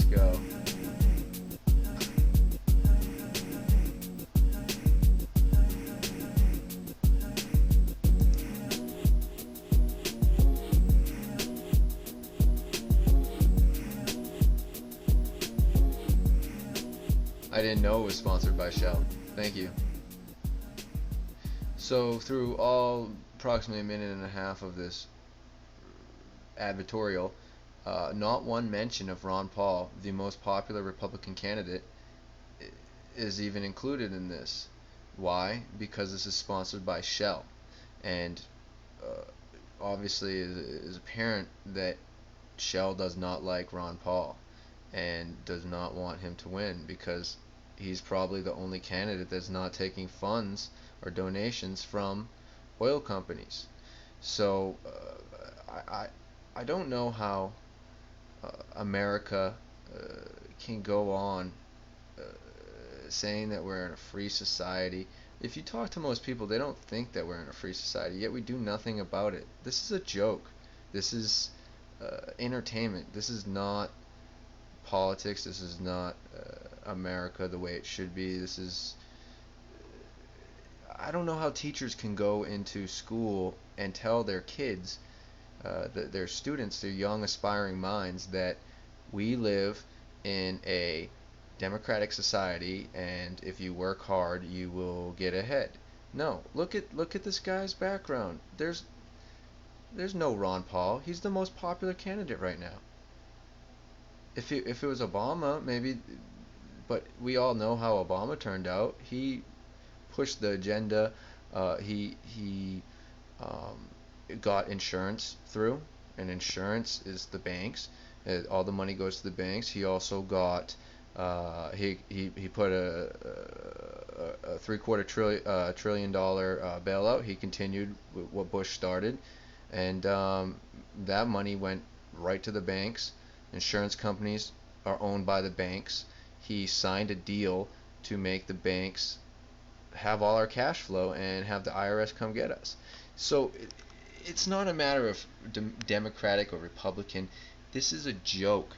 go. I didn't know it was sponsored by Shell. Thank you. So through all approximately a minute and a half of this advertorial, not one mention of Ron Paul, the most popular Republican candidate, is even included in this. Why? Because this is sponsored by Shell, and obviously it is apparent that Shell does not like Ron Paul and does not want him to win, because he's probably the only candidate that's not taking funds or donations from oil companies. So I don't know how America can go on saying that we're in a free society. If you talk to most people, they don't think that we're in a free society, yet we do nothing about it. This is a joke. This is entertainment. This is not politics. This is not America the way it should be. This is... I don't know how teachers can go into school and tell their kids, their students, their young aspiring minds, that we live in a democratic society, and if you work hard, you will get ahead. No, look at this guy's background. There's no Ron Paul. He's the most popular candidate right now. If it was Obama, maybe, but we all know how Obama turned out. He pushed the agenda. He got insurance through, and insurance is the banks. All the money goes to the banks. He also got he put a $750 billion bailout. He continued what Bush started, and that money went right to the banks. Insurance companies are owned by the banks. He signed a deal to make the banks have all our cash flow and have the IRS come get us. So it's not a matter of Democratic or Republican. This is a joke.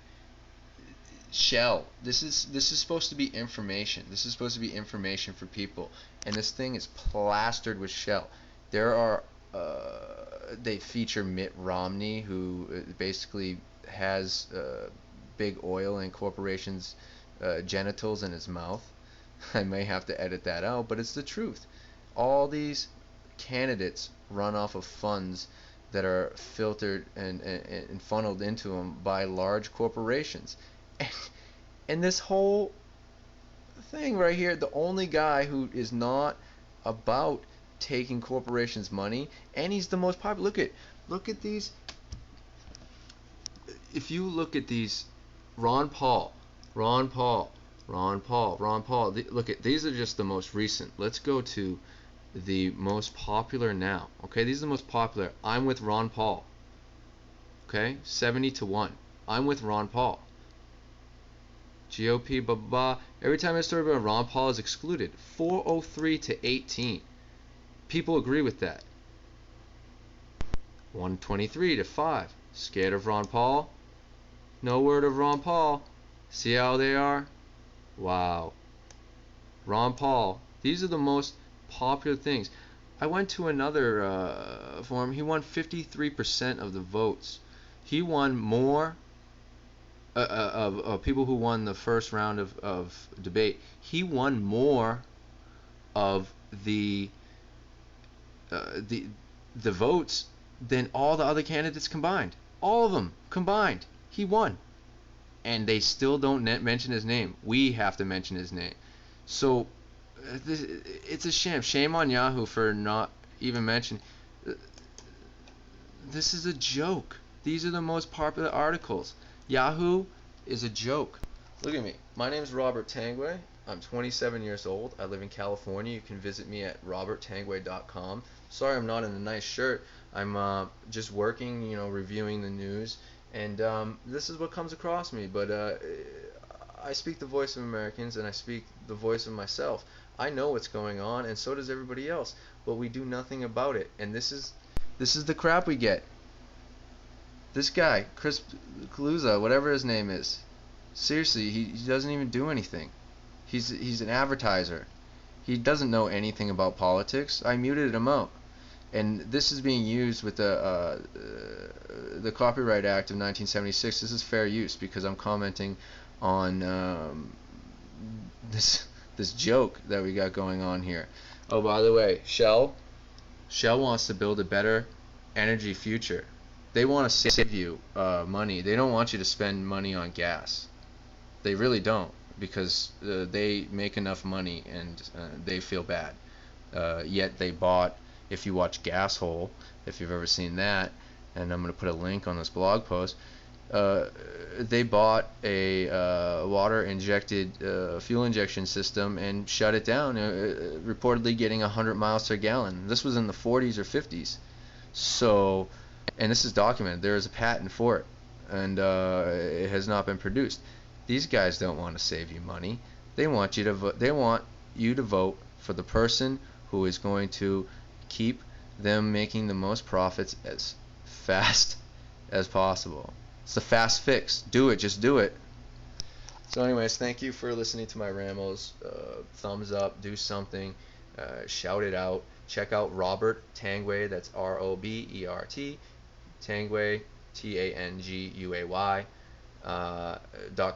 Shell. This is supposed to be information. This is supposed to be information for people, and this thing is plastered with Shell. There are they feature Mitt Romney, who basically has big oil and corporations' genitals in his mouth. I may have to edit that out, but it's the truth. All these candidates run off of funds that are filtered and funneled into them by large corporations. And this whole thing right here, the only guy who is not about taking corporations' money, and he's the most popular. Look at these. If you look at these, Ron Paul. Look at these are just the most recent. Let's go to the most popular now. Okay, these are the most popular. I'm with Ron Paul. Okay, 70-1. I'm with Ron Paul. GOP, blah, blah, blah. Every time I story about Ron Paul is excluded. 403-18. People agree with that. 123-5. Scared of Ron Paul? No word of Ron Paul. See how they are? Wow. Ron Paul. These are the most popular things. I went to another forum. He won 53% of the votes. He won more of people who won the first round of debate. He won more of the votes than all the other candidates combined. All of them combined. He won. And they still don't mention his name. We have to mention his name. So it's a shame. Shame on Yahoo for not even mentioning. This is a joke. These are the most popular articles. Yahoo is a joke. Look at me. My name is Robert Tangeray. I'm 27 years old. I live in California. You can visit me at roberttangeray.com. Sorry I'm not in a nice shirt. I'm just working, reviewing the news. And this is what comes across me. But I speak the voice of Americans, and I speak the voice of myself. I know what's going on, and so does everybody else. But we do nothing about it. And this is the crap we get. This guy, Chris Kaluza, whatever his name is, Seriously, he doesn't even do anything. He's an advertiser. He doesn't know anything about politics. I muted him out. And this is being used with the Copyright Act of 1976. This is fair use because I'm commenting on this joke that we got going on here. Oh, by the way, Shell wants to build a better energy future. They want to save you money. They don't want you to spend money on gas. They really don't, because they make enough money and they feel bad. Yet they bought, if you watch Gashole, if you've ever seen that, and I'm going to put a link on this blog post, they bought a water injected fuel injection system and shut it down, reportedly getting 100 miles per gallon. This was in the 40s or 50s. So, and this is documented. There is a patent for it, and it has not been produced. These guys don't want to save you money. They want you to they want you to vote for the person who is going to keep them making the most profits as fast as possible. It's the fast fix. Do it. Just do it. So anyways, thank you for listening to my rambles. Thumbs up. Do something. Shout it out. Check out Robert Tangeray. That's Robert. Tangeray. Tanguay.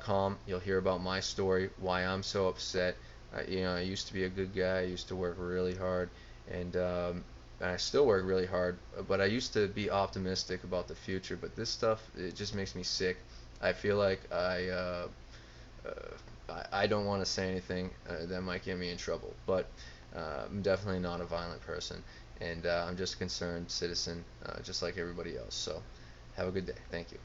.com. You'll hear about my story, why I'm so upset. I used to be a good guy. I used to work really hard, and I still work really hard. But I used to be optimistic about the future. But this stuff, it just makes me sick. I feel like I don't want to say anything that might get me in trouble. But I'm definitely not a violent person, and I'm just a concerned citizen, just like everybody else. So have a good day. Thank you.